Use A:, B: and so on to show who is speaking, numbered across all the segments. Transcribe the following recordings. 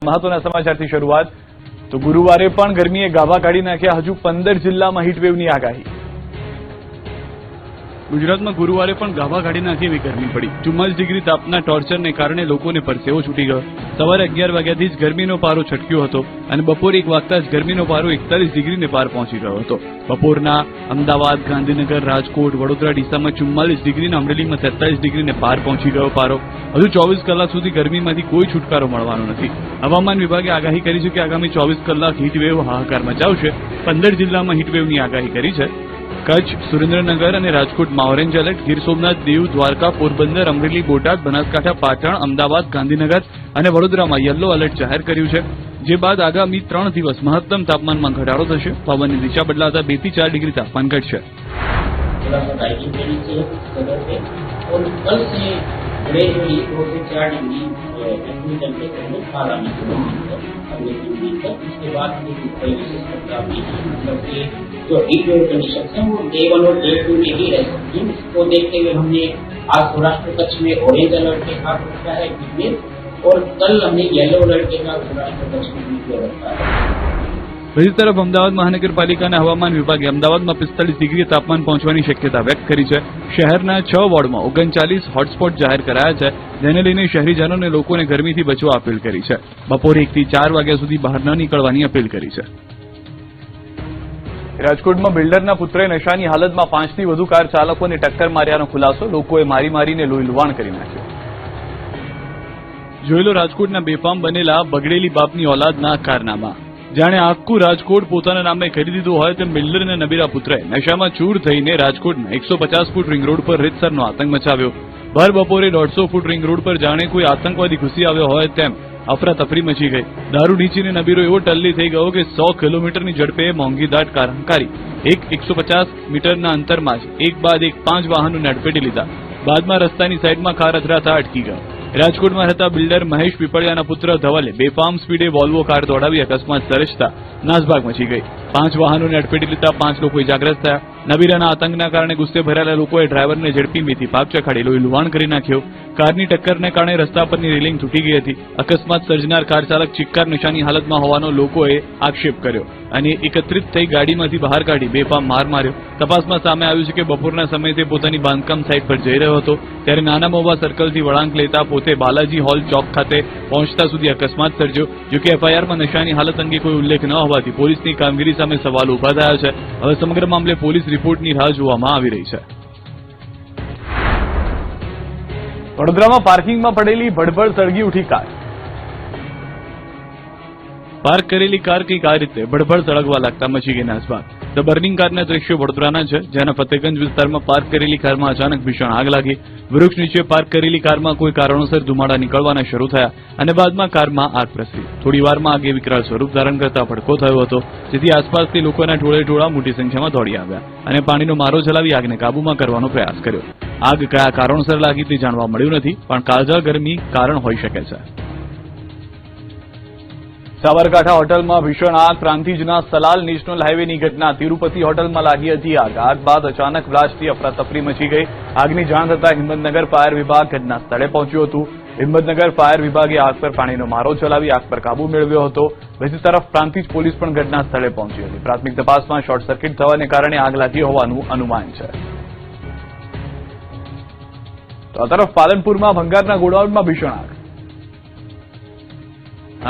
A: મહત્વના સમાચારથી શરૂઆત તો ગુરુવારે પણ ગરમીએ ગાભા કાઢી નાખ્યા. હજુ 15 જિલ્લામાં હીટવેવની આગાહી.
B: ગુજરાતમાં ગુરુવારે પણ ગાભા કાઢી નાખી એવી ગરમી પડી. 44 ડિગ્રી તાપના ટોર્ચરને કારણે લોકોને પરસેવો છૂટી ગયો. સવારે 11 વાગ્યાથી જ ગરમીનો પારો છટક્યો હતો અને બપોરે 1 વાગતા જ ગરમીનો પારો 41 ડિગ્રીને પાર પહોંચી ગયો હતો. બપોરના અમદાવાદ, ગાંધીનગર, રાજકોટ, વડોદરા, ડીસામાં 44 ડિગ્રીને, અમરેલીમાં 43 ડિગ્રીને પાર પહોંચી ગયો પારો. હજુ 24 કલાક સુધી ગરમીમાંથી કોઈ છુટકારો મળવાનો નથી. હવામાન વિભાગે આગાહી કરી છે કે આગામી 24 કલાક હીટવેવ હાહાકાર મચાવશે. 15 જિલ્લામાં હીટવેવની આગાહી કરી છે. કચ્છ, સુરેન્દ્રનગર અને રાજકોટમાં ઓરેન્જ એલર્ટ, ગીર સોમનાથ, દીવ, દ્વારકા, પોરબંદર, અમરેલી, બોટાદ, બનાસકાંઠા, પાટણ, અમદાવાદ, ગાંધીનગર અને વડોદરામાં યલો એલર્ટ જાહેર કર્યું છે. જે બાદ આગામી 3 દિવસ મહત્તમ તાપમાનમાં ઘટાડો થશે. પવનની દિશા બદલાતા 2 થી 4 ડિગ્રી તાપમાન ઘટશે.
C: इसके बाद जो हीट वेव कंडीशन है वो डे 1 और डे 2 में ही रह सकती है. इसको देखते हुए हमने आज सौराष्ट्र कच्छ में ऑरेंज अलर्ट के साथ रखा है हीट वेव, और कल हमने येलो अलर्ट के साथ सौराष्ट्र कच्छ में हीट वेव रखा है.
B: બીજી તરફ અમદાવાદ મહાનગરપાલિકાના હવામાન વિભાગે અમદાવાદમાં 45 ડિગ્રી તાપમાન પહોંચવાની શક્યતા વ્યક્ત કરી છે. શહેરના 6 વોર્ડમાં 39 હોટસ્પોટ જાહેર કરાયા છે, જેને લઈને શહેરીજનોને લોકોને ગરમીથી બચવા અપીલ કરી છે. બપોરે 1 થી 4 વાગ્યા સુધી બહાર ન નીકળવાની અપીલ કરી છે.
A: રાજકોટમાં બિલ્ડરના પુત્રએ નશાની હાલતમાં 5 થી વધુ કાર ચાલકોને ટક્કર માર્યાનો ખુલાસો. લોકોએ મારીને લોહી લુહાણ કરી નાખ્યો.
B: જોઈ લો રાજકોટના બેફામ બનેલા બગડેલી બાપની ઓલાદના કારનામા. જાણે આખું રાજકોટ પોતાના નામે કરી દીધું હોય તેમ બિલ્ડર અને નબીરા પુત્રએ નશામાં ચૂર થઈને રાજકોટના 150 ફૂટ રિંગ રોડ પર રીતસરનો આતંક મચાવ્યો. ભર બપોરે 150 ફૂટ રિંગ રોડ પર જાણે કોઈ આતંકવાદી ઘૂસી આવ્યો હોય તેમ અફરાતફરી મચી ગઈ. દારૂ ઢીંચીને નબીરો એવો ટલ્લી થઈ ગયો કે 100 કિલોમીટરની ઝડપે મોંઘીદાટ કાર હંકારી 150 મીટરના અંતરમાં જ એક બાદ એક 5 વાહનોને અડફેટી લીધા. બાદમાં રસ્તાની સાઈડમાં કાર અથડાતા અટકી ગયો. રાજકોટમાં રહેતા બિલ્ડર મહેશ પીપળિયાના પુત્ર ધવલે બેફામ સ્પીડે વોલ્વો કાર દોડાવી અકસ્માત સર્જતા નાસભાગ મચી ગઈ. 5 વાહનોને અડફેટી લીધા 5 લોકો ઇજાગ્રસ્ત થયા. નબીરાના આતંકના કારણે ગુસ્સે ભરાયેલા લોકોએ ડ્રાઈવરને ઝડપી મેથી પાક ચખાડી લોહી લુહાણ કરી નાખ્યો. કારની ટક્કરને કારણે રસ્તા પરની રેલિંગ તૂટી ગઈ હતી. અકસ્માત સર્જનાર કાર ચાલક ચિક્કાર નશાની હાલતમાં હોવાનો લોકોએ આક્ષેપ કર્યો અને એકત્રિત થઈ ગાડીમાંથી બહાર કાઢી બેફામ માર માર્યો. તપાસમાં સામે આવ્યું છે કે બપોરના સમયે તે પોતાની બાંધકામ સાઇટ પર જઈ રહ્યો હતો, ત્યારે નાના મોવા સર્કલથી વળાંક લેતા પોતે બાલાજી હોલ ચોક ખાતે પહોંચતા સુધી અકસ્માત સર્જ્યો. જોકે એફઆઈઆરમાં નશાની હાલત અંગે કોઈ ઉલ્લેખ ન હોવાથી પોલીસની કામગીરી સામે સવાલો ઉભા થયા છે. હવે સમગ્ર મામલે પોલીસ રિપોર્ટની રાહ જોવામાં આવી રહી છે.
A: વડોદરામાં પાર્કિંગમાં પડેલી ભડભડ સળગી ઉઠી કાર.
B: પાર્ક કરેલી કાર કંઈક આ રીતે ભડભડ સળગવા લાગતા મચી ગઈ નાસભાગ. ધ બર્નિંગ કારના દ્રશ્યો વડોદરાના છે, જેના ફતેગંજ વિસ્તારમાં પાર્ક કરેલી કારમાં અચાનક ભીષણ આગ લાગી. વૃક્ષ નીચે પાર્ક કરેલી કારમાં કોઈ કારણોસર ધુમાડા નીકળવાના શરૂ થયા અને બાદમાં કારમાં આગ પ્રસરી. થોડી વારમાં આગે વિકરાળ સ્વરૂપ ધારણ કરતા ભડકો થયો હતો, જેથી આસપાસથી લોકોના ટોળે મોટી સંખ્યામાં દોડી આવ્યા અને પાણીનો મારો ચલાવી આગને કાબૂમાં કરવાનો પ્રયાસ કર્યો. આગ કયા કારણોસર લાગી તે જાણવા મળ્યું નથી, પણ કાળઝાળ ગરમી કારણ હોઈ શકે છે.
A: સાબરકાંઠા હોટલમાં ભીષણ આગ. પ્રાંતિજના સલાલ નેશનલ હાઈવેની ઘટના. તિરુપતિ હોટલમાં લાગી હતી આગ. આગ બાદ અચાનક બ્લાસ્ટથી અફરાતફરી મચી ગઈ. આગની જાણ થતાં હિંમતનગર ફાયર વિભાગ ઘટના સ્થળે પહોંચ્યું હતું. હિંમતનગર ફાયર વિભાગે આગ પર પાણીનો મારો ચલાવી આગ પર કાબુ મેળવ્યો હતો. બીજી તરફ પ્રાંતિજ પોલીસ પણ ઘટના સ્થળે પહોંચી હતી. પ્રાથમિક તપાસમાં શોર્ટ સર્કિટ થવાને કારણે આગ લાગી હોવાનું અનુમાન છે. તો આ તરફ પાલનપુરમાં ભંગારના ગોડાઉનમાં ભીષણ આગ.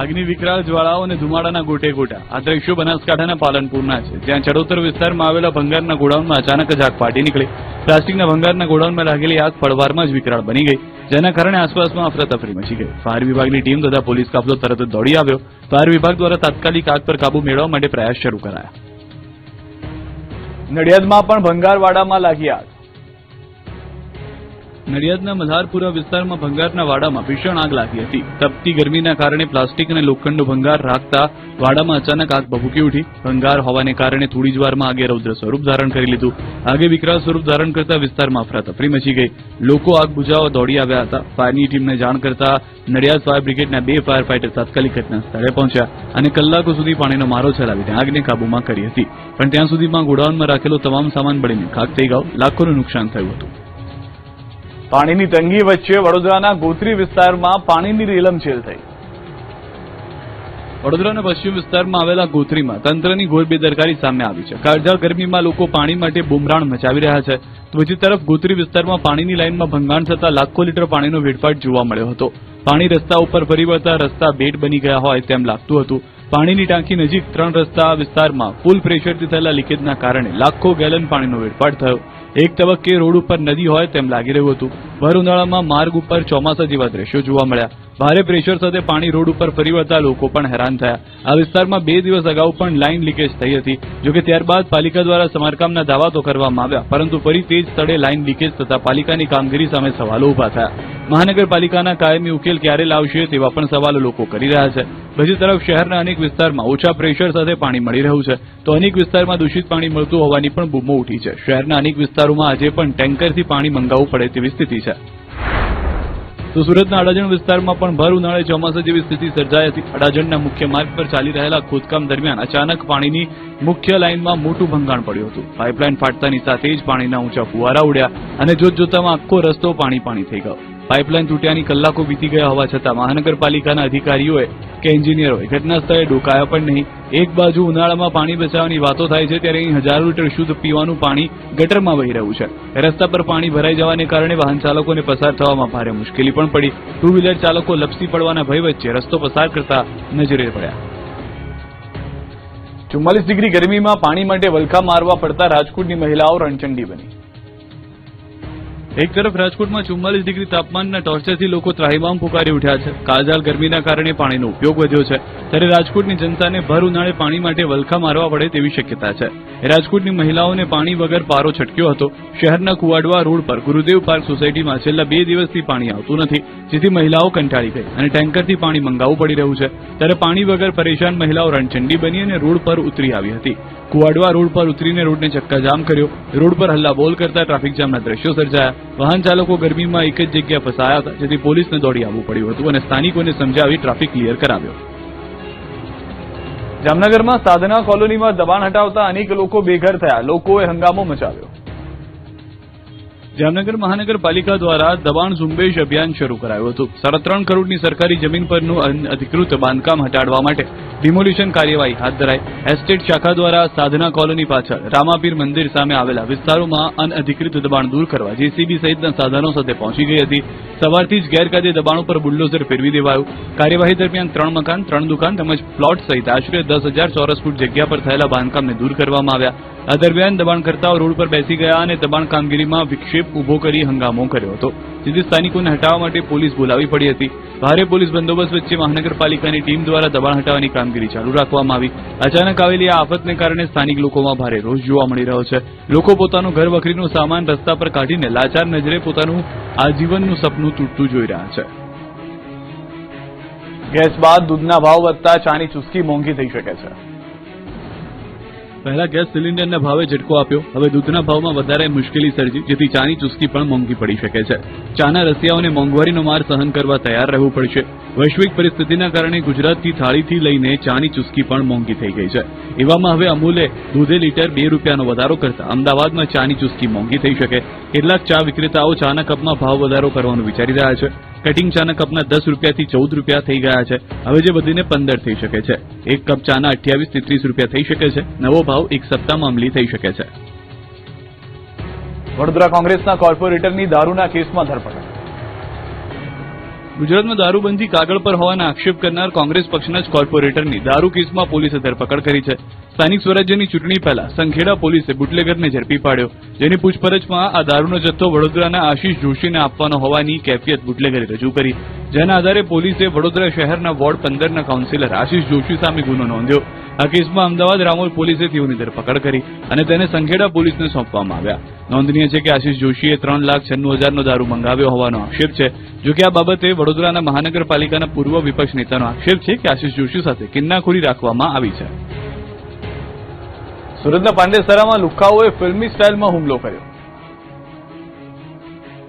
B: આગની વિકરાળ જ્વાળાઓ અને ધુમાડાના ગોટે ગોટા. આ દ્રશ્યો બનાસકાંઠાના પાલનપુરના છે, જ્યાં ચડોતર વિસ્તારમાં આવેલા ભંગારના ગોડાઉનમાં અચાનક જ આગ ફાટી નીકળી. પ્લાસ્ટિકના ભંગારના ગોડાઉનમાં લાગેલી આગ પળવારમાં જ વિકરાળ બની ગઈ, જેના કારણે આસપાસમાં અફરાતફરી મચી ગઈ. ફાયર વિભાગની ટીમ તથા પોલીસ કાફલો તરત જ દોડી આવ્યો. ફાયર વિભાગ દ્વારા તાત્કાલિક આગ પર કાબુ મેળવવા માટે પ્રયાસ શરૂ કરાયા.
A: નડિયાદમાં પણ ભંગારવાડામાં લાગી આગ.
B: નડિયાદના મલ્હારપુરા વિસ્તારમાં ભંગારના વાડામાં ભીષણ આગ લાગી હતી. તપતી ગરમીના કારણે પ્લાસ્ટિક અને લોખંડનો ભંગાર રાખતા વાડામાં અચાનક આગ ભભૂકી ઉઠી. ભંગાર હોવાને કારણે થોડી જ વારમાં આગે રૌદ્ર સ્વરૂપ ધારણ કરી લીધું. આગે વિકરાળ સ્વરૂપ ધારણ કરતા વિસ્તારમાં અફરાતફરી મચી ગઈ. લોકો આગ બુઝાવવા દોડી આવ્યા હતા. ફાયરની ટીમને જાણ કરતા નડિયાદ ફાયર બ્રિગેડના 2 ફાયર ફાઈટર તાત્કાલિક ઘટના સ્થળે પહોંચ્યા અને કલાકો સુધી પાણીનો મારો ચલાવીને આગને કાબૂમાં કરી હતી. પણ ત્યાં સુધીમાં ગોડાઉનમાં રાખેલો તમામ સામાન બળીને ખાક થઈ ગયો. લાખોનું નુકસાન થયું હતું.
A: પાણીની તંગી વચ્ચે વડોદરાના ગોત્રી વિસ્તારમાં પાણીની રેલમછેલ થઈ.
B: વડોદરાના પશ્ચિમ વિસ્તારમાં આવેલા ગોત્રીમાં તંત્રની ઘોર બેદરકારી સામે આવી છે. કાળઝાળ ગરમીમાં લોકો પાણી માટે બુમરાણ મચાવી રહ્યા છે. તો બીજી તરફ ગોત્રી વિસ્તારમાં પાણીની લાઇનમાં ભંગાણ થતા લાખો લીટર પાણીનો વેડફાટ જોવા મળ્યો હતો. પાણી રસ્તા ઉપર ફરી વળતા રસ્તા બેટ બની ગયા હોય તેમ લાગતું હતું. પાણીની ટાંકી નજીક 3 રસ્તા વિસ્તારમાં ફૂલ પ્રેશરથી થયેલા લીકેજના કારણે લાખો ગેલન પાણીનો વેડફાટ થયો. એક તબક્કે રોડ ઉપર નદી હોય તેમ લાગી રહ્યું હતું. ભર ઉનાળામાં માર્ગ ઉપર ચોમાસા જેવા દ્રશ્યો જોવા મળ્યા. ભારે પ્રેશર સાથે પાણી રોડ ઉપર ફરી વળતા લોકો પણ હેરાન થયા. આ વિસ્તારમાં 2 દિવસ અગાઉ પણ લાઇન લીકેજ થઈ હતી. જોકે ત્યારબાદ પાલિકા દ્વારા સમારકામના દાવા તો કરવામાં આવ્યા, પરંતુ ફરી તે જ સ્થળે લાઇન લીકેજ થતા પાલિકાની કામગીરી સામે સવાલો ઉભા થયા. મહાનગરપાલિકાના કાયમી ઉકેલ ક્યારે લાવશે તેવા પણ સવાલો લોકો કરી રહ્યા છે. બીજી તરફ શહેરના અનેક વિસ્તારમાં ઓછા પ્રેશર સાથે પાણી મળી રહ્યું છે, તો અનેક વિસ્તારમાં દૂષિત પાણી મળતું હોવાની પણ બૂમો ઉઠી છે. શહેરના અનેક વિસ્તારોમાં આજે પણ ટેન્કરથી પાણી મંગાવવું પડે તેવી સ્થિતિ છે. તો સુરતના અડાજણ વિસ્તારમાં પણ ભર ઉનાળે ચોમાસા જેવી સ્થિતિ સર્જાઈ હતી. અડાજણના મુખ્ય માર્ગ પર ચાલી રહેલા ખોદકામ દરમિયાન અચાનક પાણીની મુખ્ય લાઇનમાં મોટું ભંગાણ પડ્યું હતું. પાઇપલાઇન ફાટતાની સાથે જ પાણીના ઊંચા ફુવારા ઉડ્યા અને જોતજોતામાં આખો રસ્તો પાણી થઈ ગયો. પાઇપલાઇન તૂટ્યાની કલાકો વીતી ગયા હોવા છતાં મહાનગરપાલિકાના અધિકારીઓએ કે એન્જિનિયરોએ ઘટના સ્થળે ડોકાયા પણ નહીં. એક બાજુ ઉનાળામાં પાણી બચાવવાની વાતો થાય છે, ત્યારે અહીં હજારો લીટર શુદ્ધ પીવાનું પાણી ગટરમાં વહી રહ્યું છે. રસ્તા પર પાણી ભરાઈ જવાને કારણે વાહન ચાલકોને પસાર થવામાં ભારે મુશ્કેલી પણ પડી. 2 વ્હીલર ચાલકો લપસી પડવાના ભય વચ્ચે રસ્તો પસાર કરતા નજરે પડ્યા.
A: 44 ડિગ્રી ગરમીમાં પાણી માટે વલખા મારવા પડતા રાજકોટની મહિલાઓ રણચંડી બની.
B: એક તરફ રાજકોટમાં 44 ડિગ્રી તાપમાનના ટોર્ચરથી લોકો ત્રાહિમામ પુકારી ઉઠ્યા છે. કાળઝાળ ગરમીના કારણે પાણીનો ઉપયોગ વધ્યો છે, ત્યારે રાજકોટની જનતાને ભર ઉનાળે પાણી માટે વલખા મારવા પડે તેવી શક્યતા છે. રાજકોટની મહિલાઓને પાણી વગર પારો છટક્યો હતો. શહેરના કુવાડવા રોડ પર ગુરુદેવ પાર્ક સોસાયટીમાં છેલ્લા 2 દિવસથી પાણી આવતું નથી, જેથી મહિલાઓ કંટાળી ગઈ અને ટેન્કરથી પાણી મંગાવવું પડી રહ્યું છે. ત્યારે પાણી વગર પરેશાન મહિલાઓ રણચંડી બની અને રોડ પર ઉતરી આવી હતી. કુવાડવા રોડ પર ઉતરીને રોડને ચક્કાજામ કર્યો. રોડ પર હલ્લાબોલ કરતા ટ્રાફિક જામના દ્રશ્યો સર્જાયા. વાહન ચાલકો ગરમીમાં એક જ જગ્યા ફસાયા હતા, જેથી પોલીસને દોડી આવવું પડ્યું હતું અને સ્થાનિકોને સમજાવી ટ્રાફિક ક્લિયર કરાવ્યો.
A: જામનગરમાં સાધના કોલોનીમાં દબાણ હટાવતા અનેક લોકો બેઘર થયા. લોકોએ હંગામો મચાવ્યો.
B: જામનગર મહાનગરપાલિકા દ્વારા દબાણ ઝુંબેશ અભિયાન શરૂ કરાયું હતું. 3.5 કરોડની સરકારી જમીન પરનું અનધિકૃત બાંધકામ હટાડવા માટે ડિમોલિશન કાર્યવાહી હાથ ધરાઈ. એસ્ટેટ શાખા દ્વારા સાધના કોલોની પાછળ રામાપીર મંદિર સામે આવેલા વિસ્તારોમાં અનઅધિકૃત દબાણ દૂર કરવા જેસીબી સહિતના સાધનો સાથે પહોંચી ગઈ હતી. સવારથી જ ગેરકાયદે દબાણો પર બુલડોઝર ફેરવી દેવાયું. કાર્યવાહી દરમિયાન 3 મકાન, 3 દુકાન તેમજ પ્લોટ સહિત આશરે 10,000 ચોરસ ફૂટ જગ્યા પર થયેલા બાંધકામને દૂર કરવામાં આવ્યા. આ દરમિયાન દબાણકર્તાઓ રોડ પર બેસી ગયા અને દબાણ કામગીરીમાં વિક્ષેપ ઉભો કરી હંગામો કર્યો હતો, જેથી સ્થાનિકોને હટાવવા માટે પોલીસ બોલાવી પડી હતી. ભારે પોલીસ બંદોબસ્ત વચ્ચે મહાનગરપાલિકાની ટીમ દ્વારા દબાણ હટાવવાની કામગીરી ચાલુ રાખવામાં આવી. અચાનક આવેલી આ આફતને કારણે સ્થાનિક લોકોમાં ભારે રોષ જોવા મળી રહ્યો છે. લોકો પોતાનું ઘર વખરીનું સામાન રસ્તા પર કાઢીને લાચાર નજરે પોતાનું આજીવનનું સપનું તૂટતું જોઈ રહ્યા છે.
A: ગેસ બાદ દૂધના ભાવ વધતા ચાની ચુસ્કી મોંઘી થઈ શકે છે.
B: પહેલા ગેસ સિલિન્ડરના ભાવે ઝટકો આપ્યો, હવે દૂધના ભાવમાં વધારે મુશ્કેલી સર્જી, જેથી ચાની ચુસ્કી પણ મોંઘી પડી શકે છે. ચાના રસિયાઓને મોંઘવારીનો માર સહન કરવા તૈયાર રહેવું પડશે. વૈશ્વિક પરિસ્થિતિના કારણે ગુજરાતથી થાળીથી લઈને ચાની ચુસ્કી પણ મોંઘી થઈ ગઈ છે. એવામાં હવે અમૂલે દૂધે લીટર 2 રૂપિયાનો વધારો કરતા અમદાવાદમાં ચાની ચુસ્કી મોંઘી થઈ શકે. કેટલાક ચા વિક્રેતાઓ ચાના કપમાં ભાવ વધારો કરવાનું વિચારી રહ્યા છે. કટિંગ ચાના કપના 10 રૂપિયાથી 14 રૂપિયા થઈ ગયા છે. હવે જે વધીને 15 થઈ શકે છે. એક કપ ચાના 28 થી 30 રૂપિયા થઈ શકે છે. નવો ભાવ એક સપ્તાહમાં અમલી થઈ શકે છે.
A: વડોદરા કોંગ્રેસના કોર્પોરેટરની દારૂના કેસમાં ધરપકડ.
B: ગુજરાતમાં દારૂબંધી કાગળ પર હોવાના આક્ષેપ કરનાર કોંગ્રેસ પક્ષના જ કોર્પોરેટરની દારૂ કેસમાં પોલીસે ધરપકડ કરી છે. સ્થાનિક સ્વરાજ્યની ચૂંટણી પહેલા સંખેડા પોલીસે બુટલેગરને ઝડપી પાડ્યો, જેની પૂછપરછમાં આ દારૂનો જથ્થો વડોદરાના આશીષ જોશીને આપવાનો હોવાની કેફિયત બુટલેગરે રજૂ કરી. જેના આધારે પોલીસે વડોદરા શહેરના વોર્ડ 15ના કાઉન્સિલર આશીષ જોશી સામે ગુનો નોંધ્યો. આ કેસમાં અમદાવાદ રામોલ પોલીસે તેઓની ધરપકડ કરી અને તેને સંખેડા પોલીસને સોંપવામાં આવ્યા. નોંધનીય છે કે આશીષ જોશીએ 3,96,000નો દારૂ મંગાવ્યો હોવાનો આક્ષેપ છે. જોકે આ બાબતે વડોદરાના મહાનગરપાલિકાના પૂર્વ વિપક્ષ નેતાનો આક્ષેપ છે કે આશીષ જોશી સાથે કિન્નાખોરી રાખવામાં આવી છે.
A: સુરતના પાંડેસરામાં લુખ્ખાઓએ ફિલ્મી સ્ટાઇલમાં હુમલો કર્યો.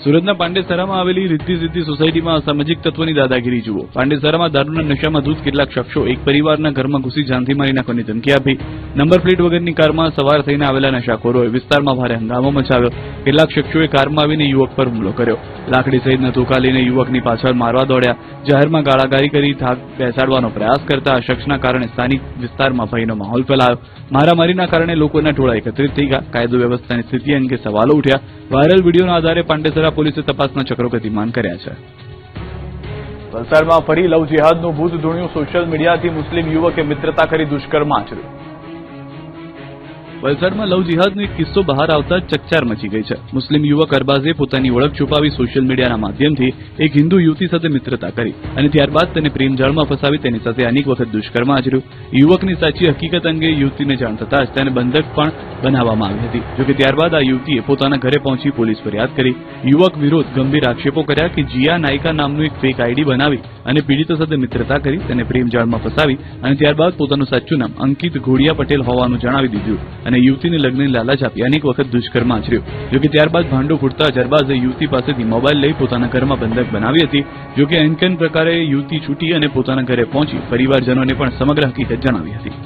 B: સુરતના પાંડેસરામાં આવેલી રિદ્ધિ સિદ્ધિ સોસાયટીમાં અસામાજિક તત્વોની દાદાગીરી જુઓ. પાંડેસરામાં દારૂના નશામાં ધૂત કેટલાક શખ્સો એક પરિવારના ઘરમાં ઘૂસી જાનથી મારી નાખવાની ધમકી આપી. નંબર પ્લેટ વગરની કારમાં સવાર થઈને આવેલા નશાખોરોએ વિસ્તારમાં ભારે હંગામો મચાવ્યો. કેટલાક શખ્સોએ કારમાં આવીને યુવક પર હુમલો કર્યો. લાકડી સહિતના ધોકા લઈને યુવકની પાછળ મારવા દોડ્યા. જાહેરમાં ગાળાગાળી કરી થાક બેસાડવાનો પ્રયાસ કરતા આ શખ્સના કારણે સ્થાનિક વિસ્તારમાં ભયનો માહોલ ફેલાયો. મારામારીના કારણે લોકોના ટોળા એકત્રિત થઈ ગયા. કાયદો વ્યવસ્થાની સ્થિતિ અંગે સવાલો ઉઠ્યા. વાયરલ વિડીયોના આધારે પાંડેસરા પોલીસે તપાસના ચક્રો ગતિમાન કર્યા છે.
A: વલસાડમાં ફરી લવ જિહાદનું ભૂત ધૂણ્યું. સોશિયલ મીડિયાથી મુસ્લિમ યુવકે મિત્રતા કરી દુષ્કર્મ આચર્યું.
B: વલસાડમાં લવ જિહાદનો એક કિસ્સો બહાર આવતા ચકચાર મચી ગઈ છે. મુસ્લિમ યુવક અરબાઝે પોતાની ઓળખ છુપાવી સોશિયલ મીડિયાના માધ્યમથી એક હિન્દુ યુવતી સાથે મિત્રતા કરી અને ત્યારબાદ તેને પ્રેમજાળમાં ફસાવી તેની સાથે અનેક વખત દુષ્કર્મ આચર્યું. યુવકની સાચી હકીકત અંગે યુવતીને જાણ થતાં જ તેને બંધક પણ બનાવવામાં આવી હતી. જોકે ત્યારબાદ આ યુવતીએ પોતાના ઘરે પહોંચી પોલીસ ફરિયાદ કરી. યુવક વિરુદ્ધ ગંભીર આક્ષેપો કર્યા કે જીયા નાયકા નામનું એક ફેક આઈડી બનાવી અને પીડિતો સાથે મિત્રતા કરી તેને પ્રેમજાળમાં ફસાવી અને ત્યારબાદ પોતાનું સાચું નામ અંકિત ઘોડિયા પટેલ હોવાનું જણાવી દીધું અને યુવતીને લગ્નની લાલચ આપી અનેક વખત દુષ્કર્મ આચર્યું. જોકે ત્યારબાદ ભાંડો ફૂટતા અરબાઝે યુવતી પાસેથી મોબાઈલ લઈ પોતાના ઘરમાં બંધક બનાવી હતી. જોકે એનકેન પ્રકારે યુવતી છૂટી અને પોતાના ઘરે પહોંચી પરિવારજનોને પણ સમગ્ર હકીકત જણાવી હતી.